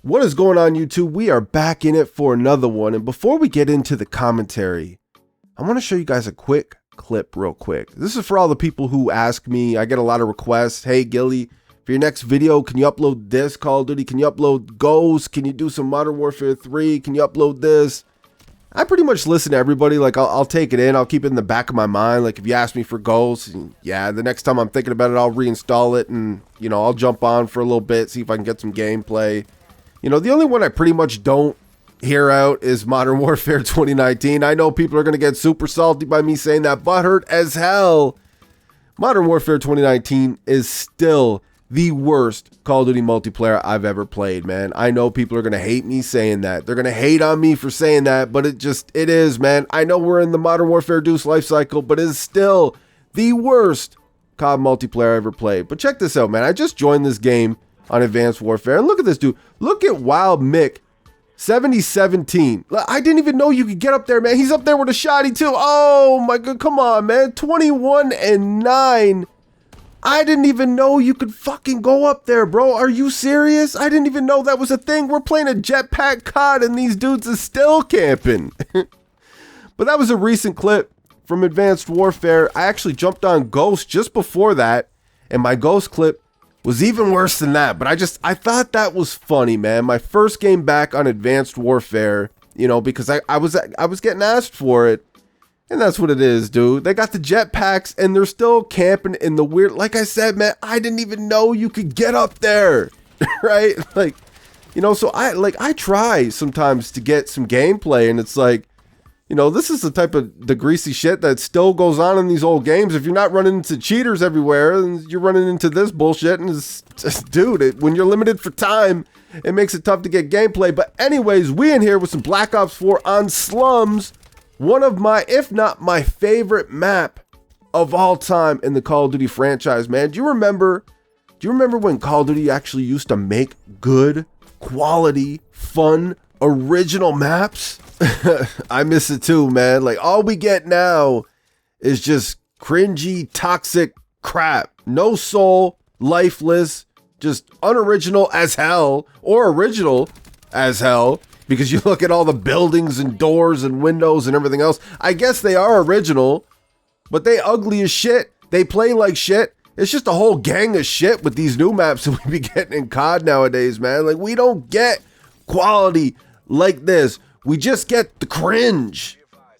What is going on, YouTube? We are back in it for another one. And before we get into the commentary, I want to show you guys a quick clip real quick. This is for all the people who ask me. I get a lot of requests. Hey, Gilly, for your next video, can you upload this Call of Duty? Can you upload Ghost? Can you do some Modern Warfare 3? Can you upload this? I pretty much listen to everybody. Like, I'll take it in. I'll keep it in the back of my mind. Like, if you ask me for Ghost, yeah, the next time I'm thinking about it, I'll reinstall it and, you know, I'll jump on for a little bit, see if I can get some gameplay. You know, the only one I pretty much don't hear out is Modern Warfare 2019. I know people are going to get super salty by me saying that, butthurt as hell. Modern Warfare 2019 is still the worst Call of Duty multiplayer I've ever played, man. I know people are going to hate me saying that. They're going to hate on me for saying that, but it is, man. I know we're in the Modern Warfare Deuce life cycle, but it's still the worst COD multiplayer I ever played. But check this out, man. I just joined this game on Advanced Warfare, and look at this dude. Look at Wild Mick 7017. I didn't even know you could get up there, man. He's up there with a shotty too. Oh my god, come on, man. 21-9. I didn't even know you could fucking go up there, bro. Are you serious? I didn't even know that was a thing. We're playing a jetpack COD and these dudes are still camping. But that was a recent clip from Advanced Warfare. I actually jumped on Ghost just before that, and my Ghost clip was even worse than that. But I thought that was funny, man. My first game back on Advanced Warfare, you know, because I was getting asked for it. And that's what it is, dude. They got the jetpacks and they're still camping in the weird, like I said, man, I didn't even know you could get up there. Right? Like, you know, so I try sometimes to get some gameplay, and it's like, you know, this is the greasy shit that still goes on in these old games. If you're not running into cheaters everywhere, and you're running into this bullshit, and it's just, dude, when you're limited for time, it makes it tough to get gameplay. But anyways, we in here with some Black Ops 4 on Slums, one of my, if not my favorite map of all time in the Call of Duty franchise, man. Do you remember when Call of Duty actually used to make good, quality, fun, original maps? I miss it too, man. Like, all we get now is just cringy, toxic crap. No soul, lifeless, just unoriginal as hell, or original as hell, because you look at all the buildings and doors and windows and everything else. I guess they are original, but they ugly as shit. They play like shit. It's just a whole gang of shit with these new maps that we be getting in COD nowadays, man. Like, we don't get quality like this. We just get the cringe.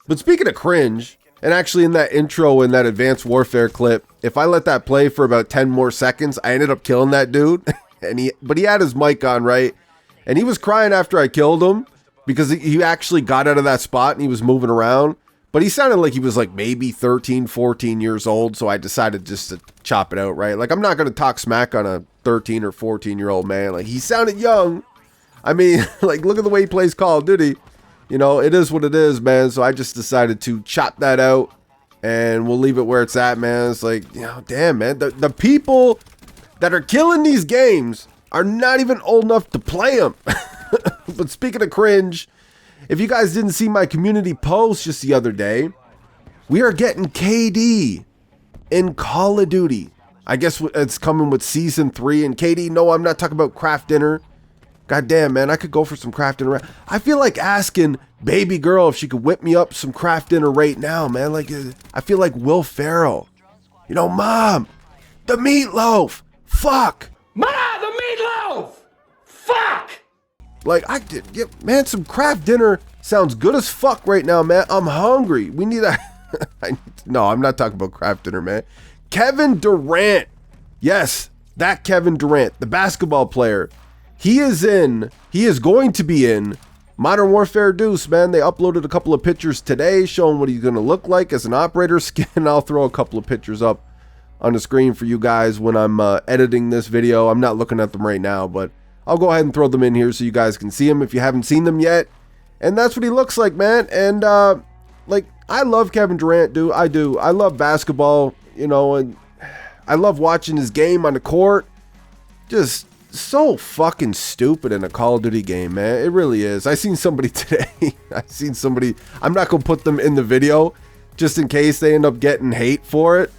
But speaking of cringe, and actually in that intro in that Advanced Warfare clip, if I let that play for about 10 more seconds, I ended up killing that dude. But he had his mic on, right? And he was crying after I killed him because he actually got out of that spot and he was moving around. But he sounded like he was like maybe 13, 14 years old. So I decided just to chop it out, right? Like, I'm not going to talk smack on a 13 or 14-year-old man. Like, he sounded young. I mean, like, look at the way he plays Call of Duty. You know, it is what it is, man. So I just decided to chop that out and we'll leave it where it's at, man. It's like, you know, damn, man. The people that are killing these games are not even old enough to play them. But speaking of cringe, if you guys didn't see my community post just the other day, we are getting KD in Call of Duty. I guess it's coming with Season 3. And KD, no, I'm not talking about craft dinner. God damn, man, I could go for some craft dinner. I feel like asking baby girl if she could whip me up some craft dinner right now, man. Like, I feel like Will Ferrell. You know, Mom, the meatloaf. Fuck. Ma, the meatloaf. Fuck. Like, man, some craft dinner sounds good as fuck right now, man. I'm hungry. We need a... No, I'm not talking about craft dinner, man. Kevin Durant. Yes, that Kevin Durant, the basketball player. He is going to be in Modern Warfare Deuce, man. They uploaded a couple of pictures today showing what he's going to look like as an operator skin. I'll throw a couple of pictures up on the screen for you guys when I'm editing this video. I'm not looking at them right now, but I'll go ahead and throw them in here so you guys can see them if you haven't seen them yet. And that's what he looks like, man. And like, I love Kevin Durant, dude. I do. I love basketball, you know, and I love watching his game on the court. Just so fucking stupid in a Call of Duty game, man. It really is. I seen somebody today. I'm not gonna put them in the video just in case they end up getting hate for it.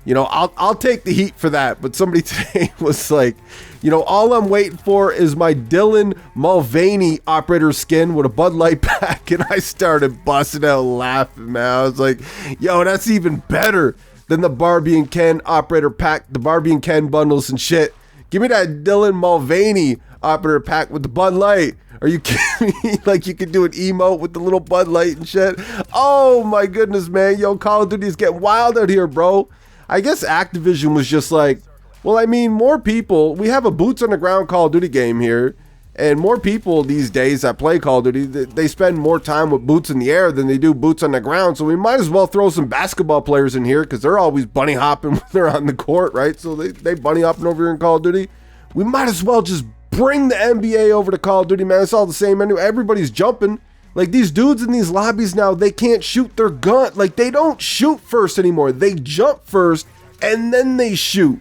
You know, I'll take the heat for that. But somebody today was like, you know, all I'm waiting for is my Dylan Mulvaney operator skin with a Bud Light pack. And I started busting out laughing, man. I was like, yo, that's even better than the Barbie and Ken operator pack, the Barbie and Ken bundles and shit. Give me that Dylan Mulvaney operator pack with the Bud Light. Are you kidding me? Like, you could do an emote with the little Bud Light and shit. Oh my goodness, man. Yo, Call of Duty is getting wild out here, bro. I guess Activision was just like, well, I mean, more people, we have a boots on the ground Call of Duty game here, and more people these days that play Call of Duty, they spend more time with boots in the air than they do boots on the ground. So we might as well throw some basketball players in here because they're always bunny hopping when they're on the court, right? So they bunny hopping over here in Call of Duty. We might as well just bring the NBA over to Call of Duty, man. It's all the same anyway. Everybody's jumping. Like, these dudes in these lobbies now, they can't shoot their gun. Like, they don't shoot first anymore. They jump first and then they shoot.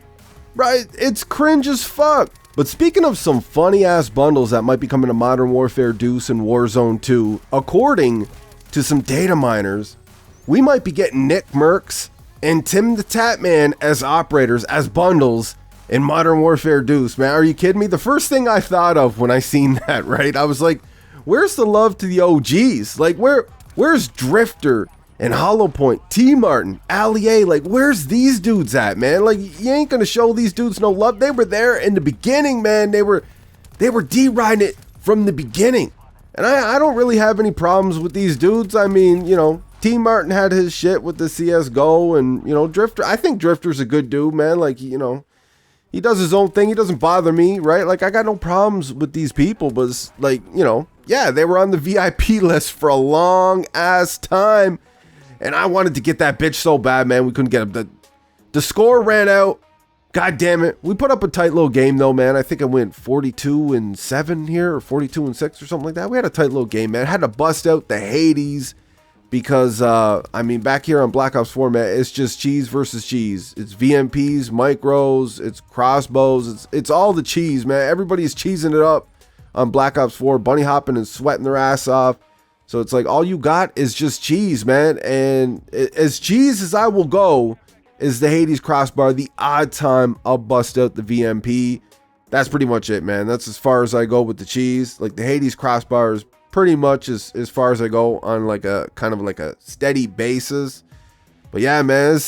Right? It's cringe as fuck. But speaking of some funny ass bundles that might be coming to Modern Warfare Deuce and Warzone 2, according to some data miners, we might be getting Nick Mercs and Tim the Tatman as operators, as bundles in Modern Warfare Deuce, man. Are you kidding me? The first thing I thought of when I seen that, right? I was like, where's the love to the OGs? Like, where's Drifter and Hollow Point, T Martin, Allier? Like, where's these dudes at, man? Like, you ain't gonna show these dudes no love. They were there in the beginning, man. They were D-riding it from the beginning. And I don't really have any problems with these dudes. I mean, you know, T Martin had his shit with the CSGO, and, you know, Drifter, I think Drifter's a good dude, man. Like, you know, he does his own thing. He doesn't bother me, right? Like, I got no problems with these people, but it's like, you know, yeah, they were on the VIP list for a long ass time. And I wanted to get that bitch so bad, man. We couldn't get him. The score ran out. God damn it. We put up a tight little game though, man. I think I went 42-7 here, or 42-6 or something like that. We had a tight little game, man. Had to bust out the Hades because, I mean, back here on Black Ops 4, man, it's just cheese versus cheese. It's VMPs, micros, it's crossbows. It's all the cheese, man. Everybody's cheesing it up on Black Ops 4, bunny hopping and sweating their ass off. So it's like all you got is just cheese, man. And as cheese as I will go is the Hades crossbar. The odd time I'll bust out the VMP. That's pretty much it, man. That's as far as I go with the cheese. Like, the Hades crossbar is pretty much as far as I go on like a kind of like a steady basis. But yeah, man,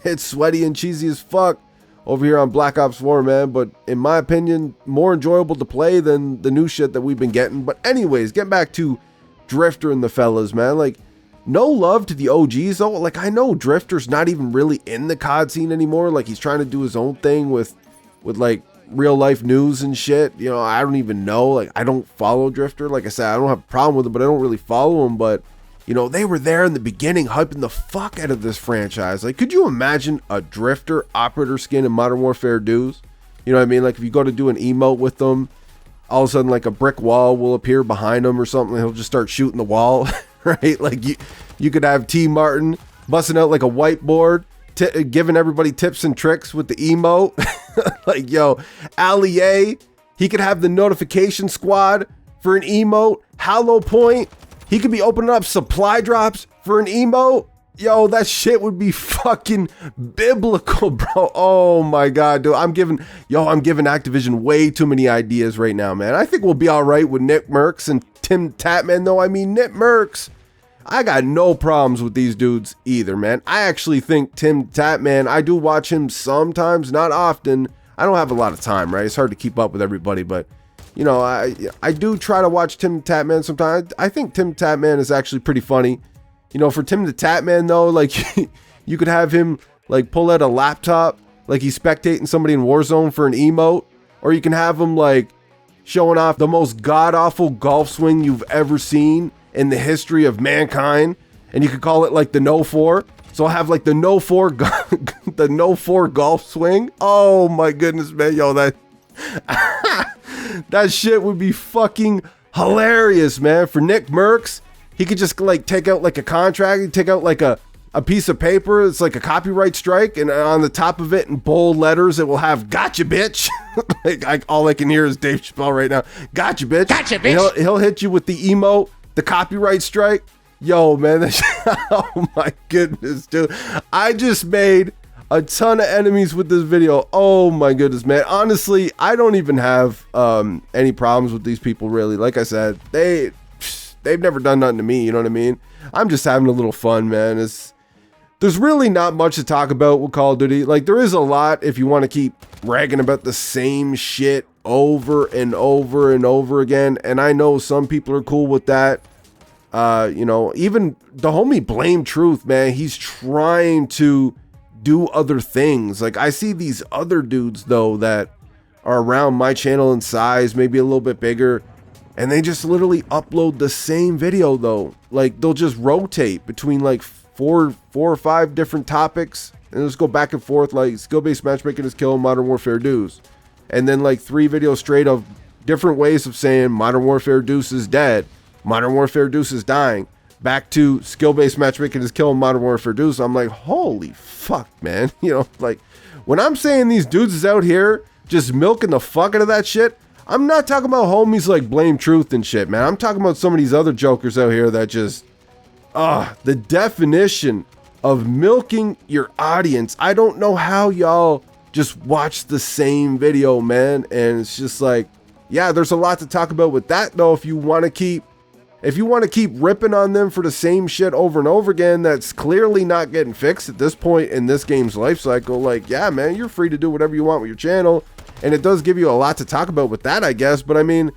it's sweaty and cheesy as fuck over here on Black Ops 4, man. But in my opinion, more enjoyable to play than the new shit that we've been getting. But anyways, getting back to Drifter and the fellas, man. Like, no love to the OGs though. Like, I know Drifter's not even really in the COD scene anymore. Like, he's trying to do his own thing with like real life news and shit. You know, I don't even know. Like, I don't follow Drifter. Like I said, I don't have a problem with him, but I don't really follow him. But, you know, they were there in the beginning hyping the fuck out of this franchise. Like, could you imagine a Drifter operator skin in Modern Warfare Deuce? You know what I mean? Like, if you go to do an emote with them, all of a sudden, like, a brick wall will appear behind him or something. He'll just start shooting the wall, right? Like, you could have T Martin busting out like a whiteboard, giving everybody tips and tricks with the emote. Like, yo, Allier, he could have the notification squad for an emote. Hollow Point, he could be opening up supply drops for an emote. Yo, that shit would be fucking biblical, bro. Oh my God, dude. I'm giving Activision way too many ideas right now, man. I think we'll be all right with Nick Mercs and Tim Tatman, though. I mean, Nick Mercs, I got no problems with these dudes either, man. I actually think Tim Tatman, I do watch him sometimes, not often. I don't have a lot of time, right? It's hard to keep up with everybody, but, you know, I do try to watch Tim Tatman sometimes. I think Tim Tatman is actually pretty funny. You know, for Tim the Tatman, though, like, you could have him, like, pull out a laptop, like he's spectating somebody in Warzone for an emote. Or you can have him, like, showing off the most god-awful golf swing you've ever seen in the history of mankind. And you could call it, like, the No-4. So I'll have, like, the No-4 the No-4 golf swing. Oh, my goodness, man. Yo, that that shit would be fucking hilarious, man. For Nick Mercs, he could just, like, take out, like, a contract. He'd take out, like, a piece of paper. It's like a copyright strike. And on the top of it, in bold letters, it will have, "Gotcha, bitch." Like, all I can hear is Dave Chappelle right now. "Gotcha, bitch." Gotcha, bitch. He'll hit you with the emote, the copyright strike. Yo, man. Oh, my goodness, dude. I just made a ton of enemies with this video. Oh my goodness, man. Honestly, I don't even have any problems with these people, really. Like I said, they've never done nothing to me, you know what I mean? I'm just having a little fun, man. There's really not much to talk about with Call of Duty. Like, there is a lot if you want to keep bragging about the same shit over and over and over again. And I know some people are cool with that. You know, even the homie Blame Truth, man, he's trying to do other things. Like, I see these other dudes, though, that are around my channel in size, maybe a little bit bigger, and they just literally upload the same video, though. Like, they'll just rotate between, like, four or five different topics, and just go back and forth, like skill-based matchmaking is kill, Modern Warfare Deuce, and then like 3 videos straight of different ways of saying Modern Warfare Deuce is dead, Modern Warfare Deuce is dying, back to skill-based matchmaking is kill, Modern Warfare Deuce. I'm like, holy fuck, man. You know, like, when I'm saying these dudes is out here just milking the fuck out of that shit, I'm not talking about homies like Blame Truth and shit, man. I'm talking about some of these other jokers out here that just the definition of milking your audience. I don't know how y'all just watch the same video, man. And it's just like, yeah, there's a lot to talk about with that, though. If you want to keep ripping on them for the same shit over and over again, that's clearly not getting fixed at this point in this game's life cycle. Like, yeah, man, you're free to do whatever you want with your channel. And it does give you a lot to talk about with that, I guess. But I mean,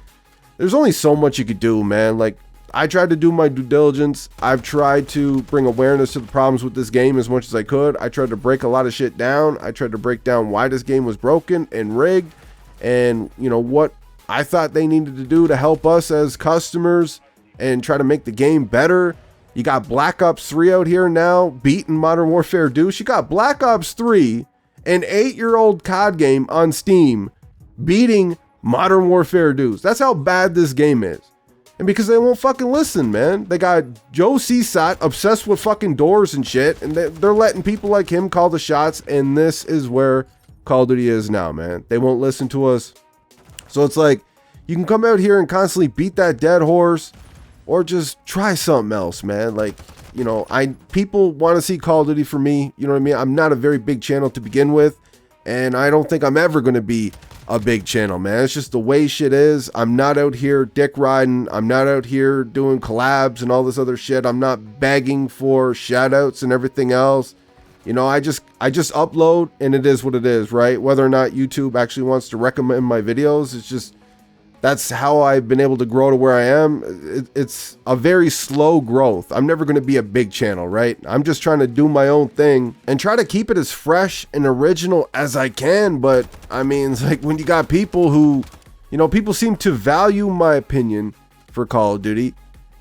there's only so much you could do, man. Like, I tried to do my due diligence. I've tried to bring awareness to the problems with this game as much as I could. I tried to break a lot of shit down. I tried to break down why this game was broken and rigged, and, you know, what I thought they needed to do to help us as customers and try to make the game better. You got Black Ops 3 out here now, beating Modern Warfare Deuce. You got Black Ops 3, an 8-year-old COD game on Steam, beating Modern Warfare Deuce. That's how bad this game is. And because they won't fucking listen, man. They got Joe CSAT obsessed with fucking doors and shit, and they're letting people like him call the shots, and this is where Call of Duty is now, man. They won't listen to us. So it's like, you can come out here and constantly beat that dead horse, or just try something else, man. Like, you know, people want to see Call of Duty for me, you know what I mean? I'm not a very big channel to begin with, and I don't think I'm ever going to be a big channel, man. It's just the way shit is. I'm not out here dick riding. I'm not out here doing collabs and all this other shit. I'm not begging for shout outs and everything else. You know, I just upload, and it is what it is, right? Whether or not YouTube actually wants to recommend my videos, it's just, that's how I've been able to grow to where I am. It's a very slow growth. I'm never going to be a big channel, right? I'm just trying to do my own thing and try to keep it as fresh and original as I can. But I mean, it's like when you got people who, you know, people seem to value my opinion for Call of Duty,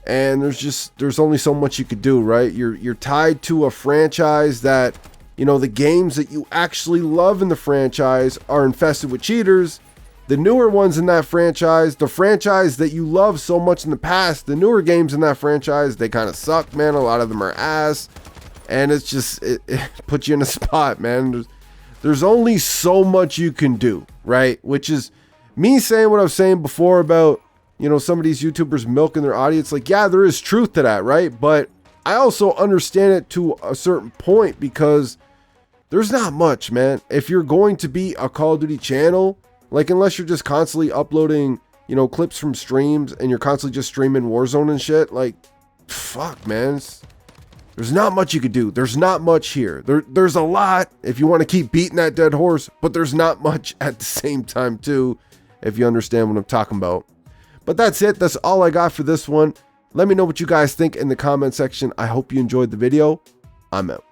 and there's only so much you could do, right? You're tied to a franchise that, you know, the games that you actually love in the franchise are infested with cheaters. The newer ones in that franchise, the franchise that you love so much in the past, the newer games in that franchise, they kind of suck, man. A lot of them are ass. And it's just, it puts you in a spot, man. There's only so much you can do, right? Which is me saying what I was saying before about, you know, some of these YouTubers milking their audience. Like, yeah, there is truth to that, right? But I also understand it to a certain point, because there's not much, man. If you're going to be a Call of Duty channel, like, unless you're just constantly uploading, you know, clips from streams and you're constantly just streaming Warzone and shit, like, fuck, man. There's not much you could do. There's not much here. There's a lot if you want to keep beating that dead horse, but there's not much at the same time, too, if you understand what I'm talking about. But that's it. That's all I got for this one. Let me know what you guys think in the comment section. I hope you enjoyed the video. I'm out.